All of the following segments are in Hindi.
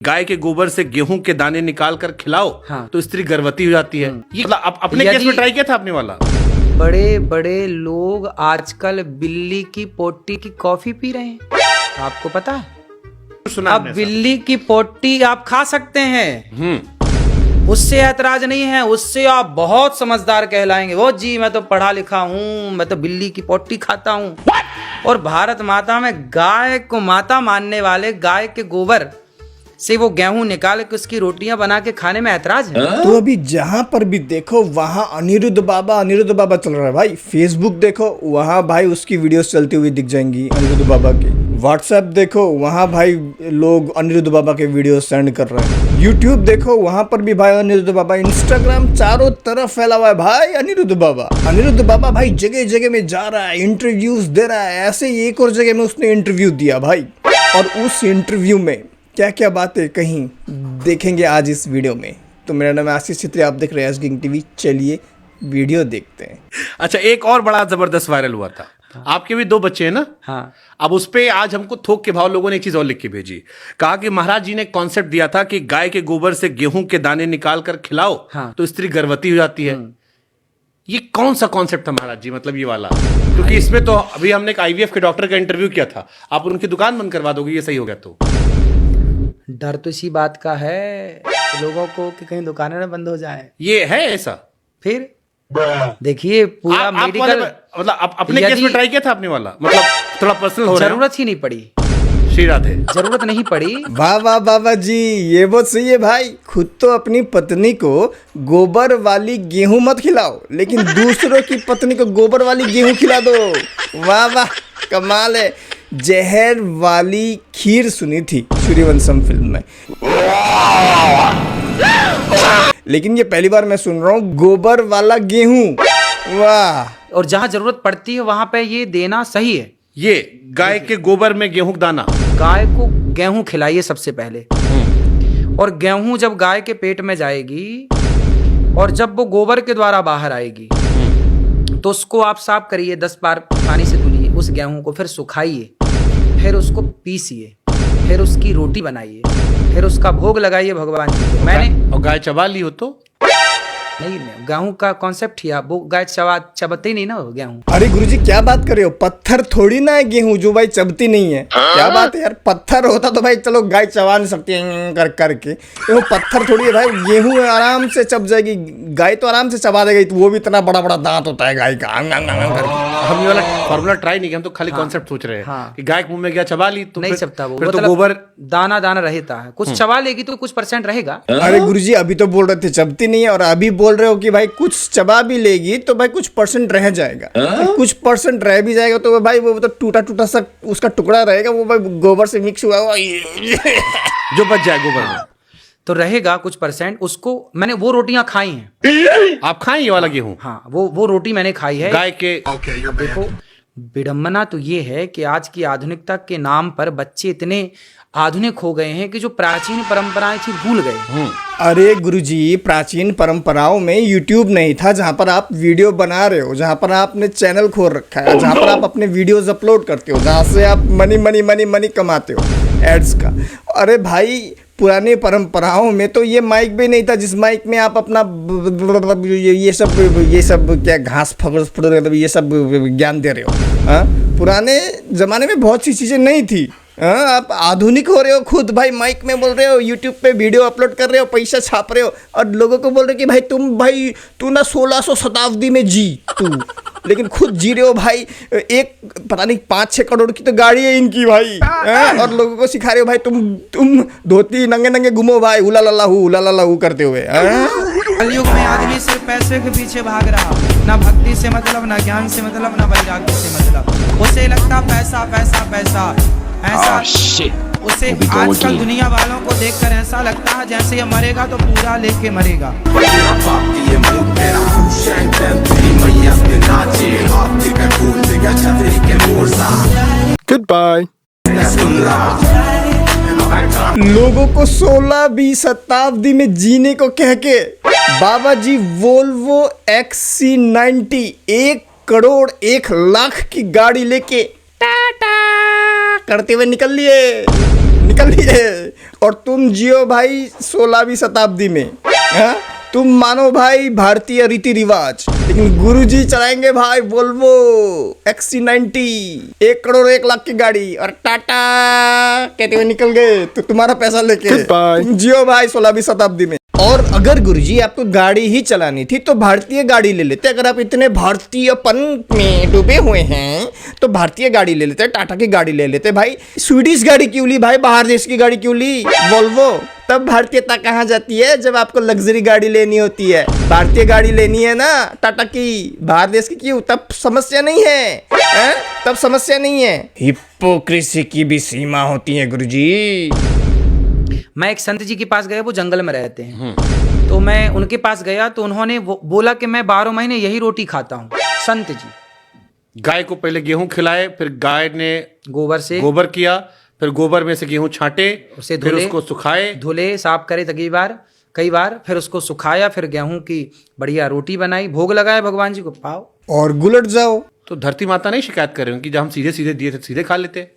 गाय के गोबर से गेहूं के दाने निकाल कर खिलाओ हाँ। तो स्त्री गर्भवती हो जाती है। ये मतलब अपने केस में ट्राई किया था आपने वाला? बड़े बड़े लोग आजकल बिल्ली की पोटी की कॉफी पी रहे हैं, आपको पता है? सुना अब बिल्ली की पोटी आप खा सकते हैं, उससे ऐतराज नहीं है, उससे आप बहुत समझदार कहलाएंगे। वो जी मैं तो पढ़ा लिखा हूँ, मैं तो बिल्ली की पोटी खाता हूँ। और भारत माता में गाय को माता मानने वाले गाय के गोबर से वो गेहूं निकाल के उसकी रोटियां बना के खाने में ऐतराज है। तो अभी जहां पर भी देखो वहां अनिरुद्ध बाबा चल रहा है भाई। फेसबुक देखो वहां भाई उसकी वीडियोस चलती हुई दिख जाएंगी अनिरुद्ध बाबा की। व्हाट्सएप देखो वहां भाई लोग अनिरुद्ध बाबा के वीडियो सेंड कर रहे हैं। यूट्यूब देखो वहां पर भी भाई अनिरुद्ध बाबा। इंस्टाग्राम चारों तरफ फैला हुआ है भाई अनिरुद्ध बाबा। अनिरुद्ध बाबा भाई जगह जगह में जा रहा है, इंटरव्यूज दे रहा है। ऐसे ही एक और जगह में उसने इंटरव्यू दिया भाई, और उस इंटरव्यू में क्या क्या बातें कहीं देखेंगे आज इस वीडियो में। तो मेरा नाम है आशीष छेत्री, आप देख रहे हैं एस किंग टीवी। चलिए वीडियो देखते हैं। अच्छा, एक और बड़ा जबरदस्त वायरल हुआ था। आपके भी 2 बच्चे हैं ना? हाँ। अब उस पे आज हमको थोक के भाव लोगों ने एक चीज और लिख के भेजी। कहा कि महाराज जी ने कॉन्सेप्ट दिया था कि गाय के गोबर से गेहूं के दाने निकाल कर खिलाओ हाँ। तो स्त्री गर्भवती हो जाती है। ये कौन सा कॉन्सेप्ट था महाराज जी, मतलब ये वाला? क्योंकि इसमें तो अभी हमने एक IVF के डॉक्टर का इंटरव्यू किया था। आप उनकी दुकान बंद करवा दोगे ये सही हो गया तो? डर तो इसी बात का है लोगों को कि कहीं दुकानें ना बंद हो जाएं। ये है ऐसा? फिर देखिए पूरा आप मेडिकल मतलब अपने केस में ट्राई किया था आपने वाला? मतलब थोड़ा पर्सनल हो रहा है। जरूरत ही नहीं पड़ी, श्री राधे। जरूरत नहीं पड़ी। वाह वाह बाबा जी, ये बहुत सही है भाई। खुद तो अपनी पत्नी को गोबर वाली गेहूं मत खिलाओ, लेकिन दूसरों की पत्नी को गोबर वाली गेहूं खिला दो। वाह वाह, कमाल है। जहर वाली खीर सुनी थी सूर्यवंशम फिल्म में, लेकिन ये पहली बार मैं सुन रहा हूँ गोबर वाला गेहूं। वाह। और जहां जरूरत पड़ती है वहां पे ये देना सही है। ये गाय के गोबर में गेहूं का दाना, गाय को गेहूं खिलाइए सबसे पहले, और गेहूं जब गाय के पेट में जाएगी और जब वो गोबर के द्वारा बाहर आएगी तो उसको आप साफ करिए, 10 बार पानी से धुलिए उस गेहूं को, फिर सुखाइए, फिर उसको पीसिए, फिर उसकी रोटी बनाइए, फिर उसका भोग लगाइए भगवान जी को। मैंने और गाय चबा ली हो तो? नहीं, गेहूं का कॉन्सेप्ट ही वो गाय चबते ही नहीं ना गेहूं। अरे गुरुजी क्या बात कर रहे हो? पत्थर थोड़ी ना है गेहूं जो भाई चबती नहीं है। क्या बात है यार, पत्थर होता तो भाई चलो गाय चबा नहीं सकती है कर करके, वो पत्थर थोड़ी है भाई। गेहूं आराम से चब जाएगी, गाय तो आराम से चबा देगी। तो वो भी इतना बड़ा बड़ा दांत होता है गाय का, करके। हम ये वाला फॉर्मूला ट्राई नहीं किया, हम तो खाली कॉन्सेप्ट सोच रहे हैं। हाँ। कि गाय के मुंह में गया चबा ली तो नहीं फिर चबता वो, फिर तो मतलब गोबर दाना दाना रहता है। कुछ चबा लेगी तो कुछ % रहेगा। अरे गुरुजी अभी तो बोल रहे थे चबती नहीं है, और अभी बोल रहे हो कि भाई कुछ चबा भी लेगी तो भाई कुछ % रह जाएगा। और कुछ % रह भी जाएगा तो भाई वो तो टूटा टूटा सा उसका टुकड़ा रहेगा, वो भाई गोबर से मिक्स हुआ हुआ जो बच जाए गोबर में तो रहेगा कुछ %। उसको मैंने वो रोटियां खाई हैं। आप खाएं ये वाला गेहूं? हाँ, वो रोटी मैंने खाई है। गाय के देखो विडंबना तो ये है कि आज की आधुनिकता के नाम पर बच्चे इतने आधुनिक हो गए हैं कि जो प्राचीन परंपराएं थी भूल गए। अरे गुरुजी, प्राचीन परंपराओं में यूट्यूब नहीं था जहां पर आप वीडियो बना रहे हो, जहां पर आपने चैनल खोल रखा है, जहां पर आप अपने वीडियोस अपलोड करते हो, जहां से आप मनी कमाते हो एड्स का। अरे भाई पुरानी परंपराओं में तो ये माइक भी नहीं था जिस माइक में आप अपना ये सब क्या घास फगड़ ये सब ज्ञान दे रहे हो। हाँ, पुराने जमाने में बहुत सी चीजें नहीं थी। हाँ, आप आधुनिक हो रहे हो खुद भाई, माइक में बोल रहे हो, यूट्यूब पे वीडियो अपलोड कर रहे हो, पैसा छाप रहे हो, और लोगों को बोल रहे हो कि तू ना 1600 शताब्दी में जी तू, लेकिन खुद जी रहे हो भाई। एक पता नहीं 5-6 करोड़ की तो गाड़ी है इनकी भाई। और लोगों को सिखा रहे हो भाई तुम धोती नंगे घूमो भाई, उला ला हू करते हुए। कलयुग में आदमी सिर्फ पैसे के पीछे भाग रहा, ना भक्ति से मतलब, ना ज्ञान से मतलब, ना वैराग्य से मतलब। उसे लगता पैसा पैसा पैसा ऐसा। उसे आजकल दुनिया वालों को देखकर ऐसा लगता है जैसे ये मरेगा तो पूरा लेके मरेगा। Goodbye. लोगों को 16वीं शताब्दी में जीने को कह के बाबा जी वोल्वो XC90 1 करोड़ 1 लाख की गाड़ी लेके टाटा करते हुए निकल लिए। निकलिए। और तुम जियो भाई 16वीं शताब्दी में, हाँ? तुम मानो भाई भारतीय रीति रिवाज, लेकिन गुरुजी चलाएंगे भाई वोल्वो XC90 1 करोड़ 1 लाख की गाड़ी, और टाटा कहते हुए निकल गए तो तुम्हारा पैसा लेके। तुम जियो भाई 16वीं शताब्दी में। और अगर गुरुजी आपको गाड़ी ही चलानी थी तो भारतीय गाड़ी ले लेते। अगर आप इतने भारतीयपन में डूबे हुए हैं तो भारतीय गाड़ी ले लेते, टाटा की गाड़ी ले लेते भाई। स्वीडिश गाड़ी क्यों ली भाई, बाहर देश की गाड़ी क्यों ली, वोल्वो। तब भारतीयता कहाँ जाती है, जब आपको लग्जरी गाड़ी लेनी होती है। भारतीय गाड़ी लेनी है ना टाटा की, बाहर देश की क्यों, तब समस्या नहीं है, तब समस्या नहीं है। हिपोक्रेसी की भी सीमा होती है गुरुजी। मैं एक संत जी के पास गया, वो जंगल में रहते हैं, तो मैं उनके पास गया तो उन्होंने बोला कि मैं 12 महीने यही रोटी खाता हूँ। संत जी गाय को पहले गेहूं खिलाए, फिर गाय ने गोबर किया, फिर गोबर में से गेहूं छांटे, उसे फिर उसको सुखाए, धुले, साफ करे कई बार, फिर उसको सुखाया, फिर गेहूं की बढ़िया रोटी बनाई, भोग लगाया भगवान जी को, पाओ और गुलट जाओ। तो धरती माता नहीं शिकायत कर रही हूँ कि जब हम सीधे सीधे दिए थे सीधे खा लेते।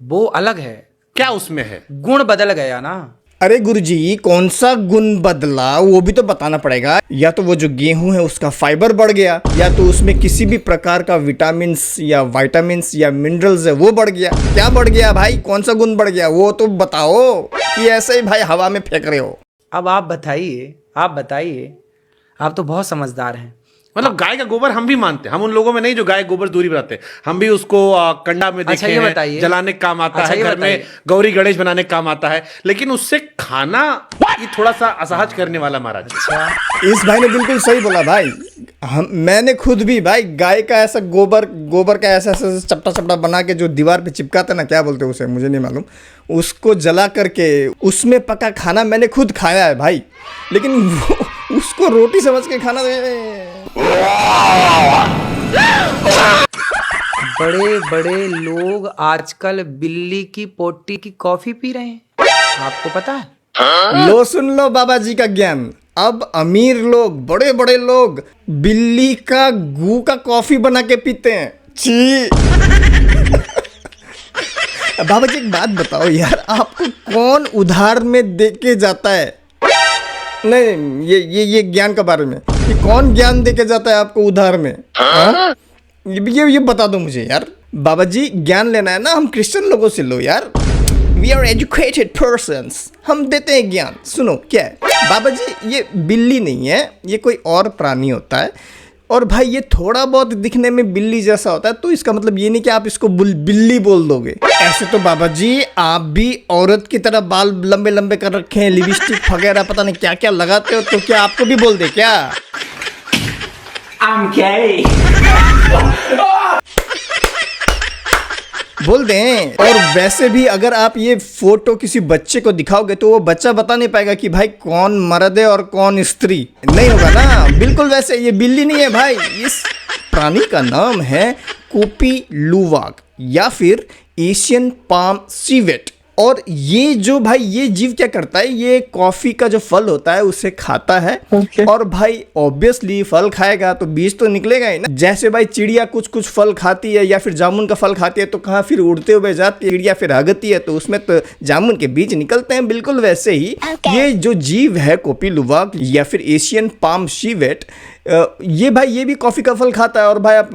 वो अलग है, क्या उसमें है, गुण बदल गया ना। अरे गुरुजी कौन सा गुण बदला वो भी तो बताना पड़ेगा। या तो वो जो गेहूं है उसका फाइबर बढ़ गया, या तो उसमें किसी भी प्रकार का विटामिन्स या वाइटामिन्स या मिनरल्स है वो बढ़ गया। क्या बढ़ गया भाई, कौन सा गुण बढ़ गया वो तो बताओ, कि ऐसे ही भाई हवा में फेंक रहे हो। अब आप बताइए, आप तो बहुत समझदार हैं। मतलब गाय का गोबर हम भी मानते हैं, हम उन लोगों में नहीं जो गाय गोबर दूरी बनाते हैं, हम भी उसको कंडा में देखे हैं, जलाने का काम आता है, घर में गौरी गणेश बनाने का काम आता है, लेकिन उससे खाना ये थोड़ा सा असहज करने वाला महाराज। इस भाई ने बिल्कुल सही बोला भाई। मैंने खुद भी भाई गाय का ऐसा गोबर का ऐसा चपटा बना के जो दीवार पे चिपकाते ना, क्या बोलते हैं उसे मुझे नहीं मालूम, उसको जला करके उसमें पका खाना मैंने खुद खाया है भाई। लेकिन उसको रोटी समझ के खाना, बड़े बड़े लोग आजकल बिल्ली की पोटी की कॉफी पी रहे हैं, आपको पता है? लो सुन लो बाबा जी का ज्ञान। अब अमीर लोग, बड़े बड़े लोग बिल्ली का गू का कॉफी बना के पीते हैं। छी। बाबा जी एक बात बताओ यार, आपको कौन उधार में दे के जाता है? नहीं ये ज्ञान के बारे में, ये कौन ज्ञान दे के जाता है आपको उधार में? ये बता दो मुझे यार। बाबा जी ज्ञान लेना है ना, हम क्रिश्चियन लोगों से लो यार। वी आर एजुकेटेड पर्सन्स, हम देते हैं ज्ञान। सुनो क्या है बाबा जी, ये बिल्ली नहीं है, ये कोई और प्राणी होता है। और भाई ये थोड़ा बहुत दिखने में बिल्ली जैसा होता है, तो इसका मतलब ये नहीं कि आप इसको बिल्ली बोल दोगे। ऐसे तो बाबा जी आप भी औरत की तरह बाल लंबे लंबे कर रखे हैं, लिपस्टिक वगैरह पता नहीं क्या क्या लगाते हो, तो क्या आपको भी बोल दे क्या? I'm gay। बोल दें। और वैसे भी अगर आप ये फोटो किसी बच्चे को दिखाओगे तो वो बच्चा बता नहीं पाएगा कि भाई कौन मर्द है और कौन स्त्री, नहीं होगा ना। बिल्कुल वैसे ये बिल्ली नहीं है भाई, इस प्राणी का नाम है कोपी लुवाक या फिर एशियन पाम सिवेट। और ये जो भाई ये जीव क्या करता है, ये कॉफी का जो फल होता है उसे खाता है। और भाई ऑब्वियसली फल खाएगा तो बीज तो निकलेगा ही ना। जैसे भाई चिड़िया कुछ फल खाती है या फिर जामुन का फल खाती है तो कहाँ फिर उड़ते हुए जाती है, चिड़िया फिर हगती है तो उसमें तो जामुन के बीज निकलते हैं। बिल्कुल वैसे ही ये जो जीव है कोपी लुवाक या फिर एशियन पाम सिवेट, ये भाई ये भी कॉफी का फल खाता है। और भाई आप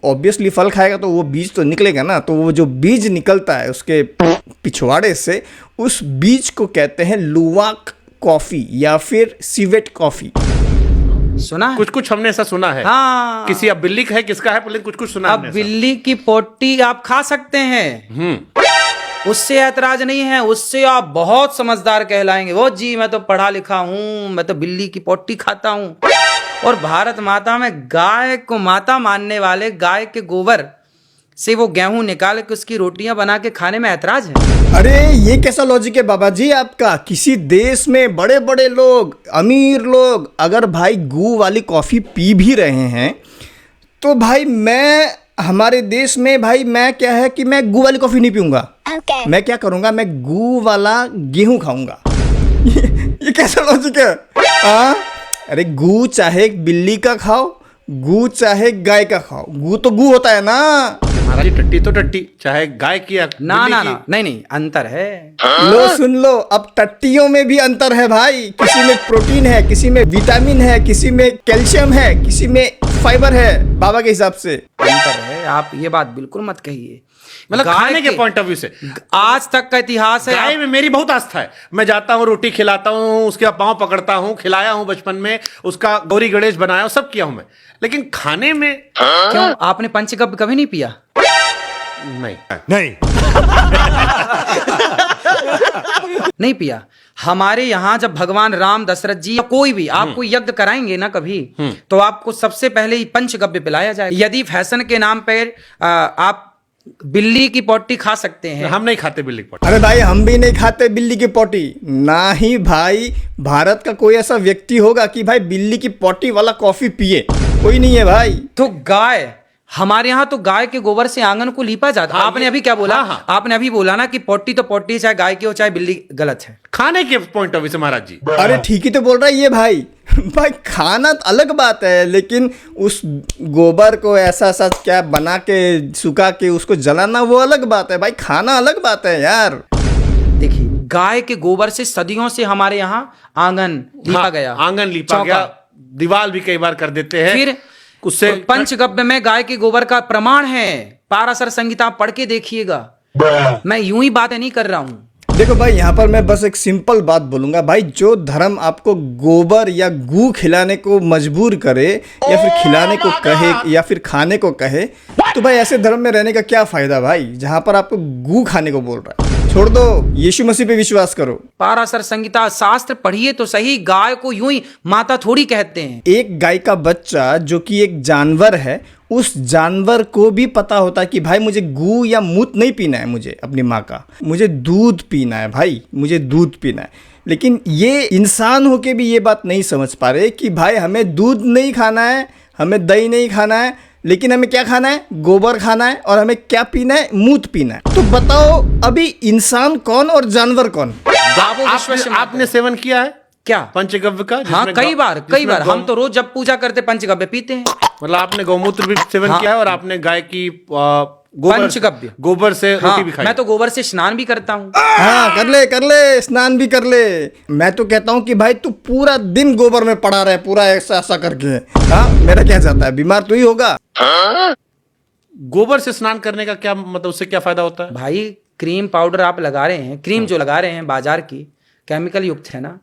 ऑब्वियसली फल खाएगा तो वो बीज तो निकलेगा ना, तो वो जो बीज निकलता है उसके पिछवाड़े से, उस बीज को कहते हैं लुवाक कॉफी या फिर सिवेट कॉफी। सुना है? कुछ हमने ऐसा सुना है। हाँ, किसी अब बिल्ली का है किसका है, लेकिन कुछ सुना। अब बिल्ली की पोटी आप खा सकते हैं, उससे ऐतराज नहीं है, उससे आप बहुत समझदार कहलाएंगे। वो जी मैं तो पढ़ा लिखा हूं, मैं तो बिल्ली की पोटी खाता हूं। और भारत माता में गाय को माता मानने वाले गाय के गोबर से वो गेहूं निकाल के उसकी रोटियां बना के खाने में ऐतराज है। अरे ये कैसा लॉजिक है बाबा जी आपका? किसी देश में बड़े बड़े लोग, अमीर लोग अगर भाई गू वाली कॉफी पी भी रहे हैं तो भाई मैं हमारे देश में भाई मैं क्या है कि मैं गू वाली कॉफी नहीं पीऊंगा। मैं क्या करूंगा, मैं गू वाला गेहूं खाऊंगा। ये कैसा लॉजिक है? अरे गू चाहे बिल्ली का खाओ, गू चाहे गाय का खाओ, गू तो गू होता है ना। महाराज जी टट्टी तो टट्टी, चाहे गाय की या ना बिल्ली ना की। ना, नहीं नहीं, अंतर है। लो सुन लो, अब टट्टियों में भी अंतर है भाई। किसी में प्रोटीन है, किसी में विटामिन है, किसी में कैल्शियम है, किसी में फाइबर है, बाबा के हिसाब से अंतर है। आप ये बात बिल्कुल मत कहिए। मतलब गाय खाने के पॉइंट ऑफ व्यू से आज तक का इतिहास है। गाय में मेरी बहुत आस्था है। मैं जाता हूँ, रोटी खिलाता हूँ, उसके पाँव पकड़ता हूँ, खिलाया हूँ बचपन में, उसका गौरी गणेश बनाया हूँ, सब किया हूँ मैं। लेकिन खाने में क्यों, आपने पंचगव्य कभी नहीं पिया? नहीं। नहीं पिया। हमारे यहाँ जब भगवान राम, दशरथ जी या कोई भी आपको यज्ञ कराएंगे ना कभी, तो आपको सबसे पहले ही पंचगव्य पिलाया जाए। यदि फैशन के नाम पर आप बिल्ली की पोटी खा सकते हैं। हम नहीं खाते बिल्ली की पोटी। अरे भाई हम भी नहीं खाते बिल्ली की पोटी, ना ही भाई भारत का कोई ऐसा व्यक्ति होगा कि भाई बिल्ली की पोटी वाला कॉफी पिए, कोई नहीं है भाई। तो गाय, हमारे यहाँ तो गाय के गोबर से आंगन को लीपा जाता है। आपने अभी क्या बोला? हाँ। आपने अभी बोला ना कि पोटी तो पोटी, चाहे गाय की हो चाहे बिल्ली, गलत है खाने के पॉइंट ऑफ व्यू से महाराज जी। अरे ठीक ही तो बोल रहा है ये भाई। भाई खाना तो अलग बात है, लेकिन उस गोबर को ऐसा सा क्या बना के सुखा के उसको जलाना वो अलग बात है भाई, खाना अलग बात है यार। देखिए, गाय के गोबर से सदियों से हमारे यहाँ आंगन लीपा गया, आंगन लीपा गया, दीवार भी कई बार कर देते हैं। फिर उससे पंचगव्य में गाय के गोबर का प्रमाण है। पाराशर संहिता पढ़ के देखिएगा। मैं यूं ही बातें नहीं कर रहा हूं। देखो भाई, यहाँ पर मैं बस एक सिंपल बात बोलूंगा भाई, जो धर्म आपको गोबर या गू खिलाने को मजबूर करे या फिर खिलाने को कहे या फिर खाने को कहे, तो भाई ऐसे धर्म में रहने का क्या फायदा भाई, जहाँ पर आपको गू खाने को बोल रहा है। छोड़ दो, यीशु मसीह पे विश्वास करो। पाराशर संहिता शास्त्र पढ़िए तो सही। गाय को यूं ही माता थोड़ी कहते हैं। एक गाय का बच्चा जो कि एक जानवर है, उस जानवर को भी पता होता है कि भाई मुझे गू या मूत नहीं पीना है, मुझे अपनी माँ का, मुझे दूध पीना है भाई, मुझे दूध पीना है। लेकिन ये इंसान होके भी ये बात नहीं समझ पा रहे कि भाई हमें दूध नहीं खाना है, हमें दही नहीं खाना है, लेकिन हमें क्या खाना है, गोबर खाना है, और हमें क्या पीना है, मूत पीना है। तो बताओ अभी इंसान कौन और जानवर कौन? आपने सेवन किया है क्या पंचगव्य का? हाँ, कई बार हम तो रोज जब पूजा करते पंचगव्य पीते हैं। मतलब आपने गौमूत्र भी सेवन किया है और आपने गाय की पंचगव्य गोबर से रोटी भी खाई। मैं तो गोबर से स्नान भी करता हूँ। हाँ, कर ले, स्नान भी कर ले। मैं तो कहता हूँ कि भाई तू पूरा दिन गोबर में पड़ा रहे, पूरा ऐसा करके। हाँ, मेरा क्या चाहता है, बीमार तो ही होगा। गोबर से स्नान करने का क्या मतलब, उससे क्या फायदा होता है? भाई क्रीम पाउडर आप लगा रहे हैं, क्रीम जो लगा रहे हैं बाजार की, केमिकल युक्त है ना।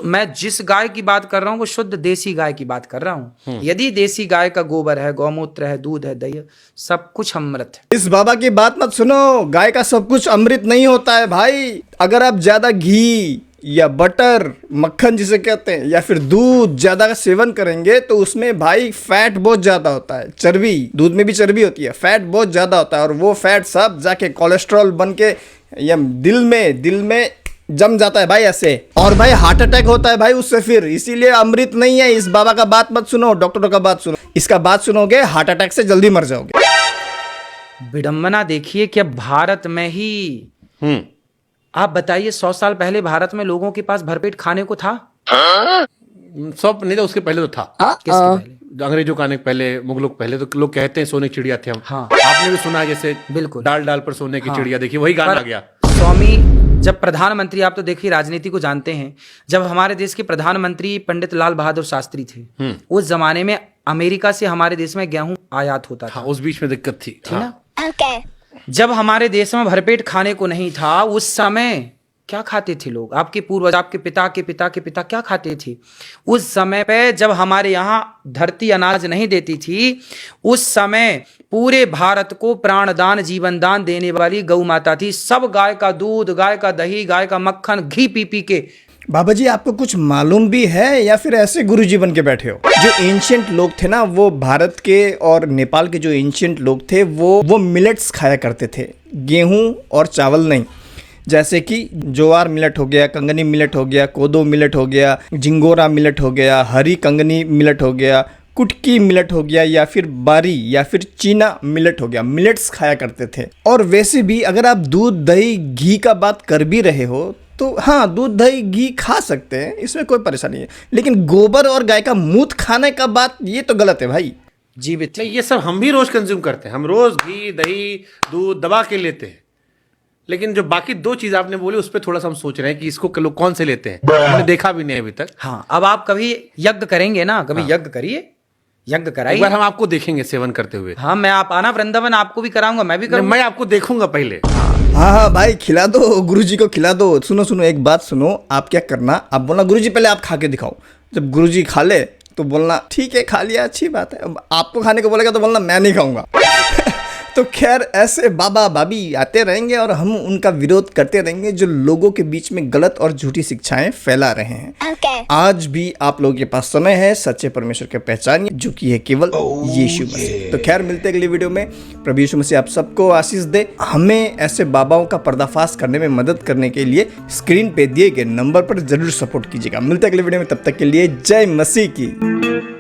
मैं जिस गाय की बात कर रहा हूँ वो शुद्ध देसी गाय की बात कर रहा हूँ। यदि देसी गाय का गोबर है, गौमूत्र है, दूध है, दही है, सब कुछ अमृत है। इस बाबा की बात मत सुनो, गाय का सब कुछ अमृत नहीं होता है भाई। अगर आप ज्यादा घी या बटर, मक्खन जिसे कहते हैं, या फिर दूध ज्यादा का सेवन करेंगे तो उसमें भाई फैट बहुत ज्यादा होता है, चर्बी, दूध में भी चर्बी होती है, फैट बहुत ज्यादा होता है, और वो फैट सब जाके कोलेस्ट्रॉल बन के या दिल में जम जाता है भाई ऐसे, और भाई हार्ट अटैक होता है भाई उससे फिर। इसीलिए अमृत नहीं है। इस बाबा का बात मत सुनो, डॉक्टरों का बात सुनो। इसका बात सुनोगे हार्ट अटैक से जल्दी मर जाओगे। विडंबना देखिए कि भारत में ही, आप बताइए 100 साल पहले भारत में लोगों के पास भरपेट खाने को था? सब नहीं था, उसके पहले तो था। किसके पहले? अंग्रेजों का आने के पहले, मुगलों के पहले। तो लोग कहते हैं सोने की चिड़िया थे हम। हाँ, आपने भी सुना है, जैसे बिल्कुल, डाल पर सोने की चिड़िया, देखिए वही गाना आ गया। स्वामी जब प्रधानमंत्री, आप तो देखिए राजनीति को जानते हैं, जब हमारे देश के प्रधानमंत्री पंडित लाल बहादुर शास्त्री थे, उस जमाने में अमेरिका से हमारे देश में गेहूं आयात होता था। हाँ, उस बीच में दिक्कत थी ना। जब हमारे देश में भरपेट खाने को नहीं था, उस समय क्या खाते थे लोग? आपके पूर्वज, आपके पिता के पिता के पिता क्या खाते थे? उस समय पे जब हमारे यहाँ धरती अनाज नहीं देती थी, उस समय पूरे भारत को प्राणदान, जीवन दान देने वाली गौ माता थी। सब गाय का दूध, गाय का दही, गाय का मक्खन, घी पी पी के। बाबा जी, आपको कुछ मालूम भी है या फिर ऐसे गुरुजी बन के बैठे हो? जो एंशिएंट लोग थे ना, वो भारत के और नेपाल के जो एंशिएंट लोग थे, वो मिलेट्स खाया करते थे, गेहूं और चावल नहीं। जैसे कि ज्वार मिलेट हो गया, कंगनी मिलेट हो गया, कोदो मिलेट हो गया, झिंगोरा मिलेट हो गया, हरी कंगनी मिलेट हो गया, कुटकी मिलेट हो गया, या फिर बारी या फिर चीना मिलेट हो गया। मिलेट्स खाया करते थे। और वैसे भी अगर आप दूध, दही, घी का बात कर भी रहे हो तो हाँ, दूध दही घी खा सकते हैं, इसमें कोई परेशानी है, लेकिन गोबर और गाय का मूत खाने का बात ये तो गलत है भाई। जी बिल्कुल, नहीं, ये सब हम भी रोज कंज्यूम करते हैं, हम रोज घी दही दूध दबा के लेते हैं, लेकिन जो बाकी दो चीज आपने बोली उस पर थोड़ा सा हम सोच रहे हैं कि इसको लोग कौन से लेते हैं, हमने देखा भी नहीं अभी तक। हाँ, अब आप कभी यज्ञ करेंगे ना, कभी यज्ञ करिए, यज्ञ कराइए, एक बार हम आपको देखेंगे सेवन करते हुए। हाँ, मैं आप आना वृंदावन, आपको भी कराऊंगा, मैं भी करूंगा। मैं आपको देखूंगा पहले। हाँ हाँ भाई, खिला दो गुरुजी को, खिला दो। सुनो सुनो, एक बात सुनो, आप क्या करना, आप बोलना गुरुजी पहले आप खा के दिखाओ, जब गुरुजी खा ले तो बोलना ठीक है खा लिया, अच्छी बात है। अब आपको खाने को बोलेगा तो बोलना मैं नहीं खाऊंगा। तो खैर, ऐसे बाबा भाभी आते रहेंगे और हम उनका विरोध करते रहेंगे जो लोगों के बीच में गलत और झूठी शिक्षाएं फैला रहे हैं। आज भी आप लोगों के पास समय है सच्चे परमेश्वर के पहचानिए, जो कि है केवल यीशु मसीह। तो खैर, मिलते हैं अगली वीडियो में। प्रभु यीशु मसीह आप सबको आशीष दे। हमें ऐसे बाबाओं का पर्दाफाश करने में मदद करने के लिए स्क्रीन पे दिए गए नंबर पर जरूर सपोर्ट कीजिएगा। मिलते हैं अगली वीडियो में, तब तक के लिए जय मसीह की।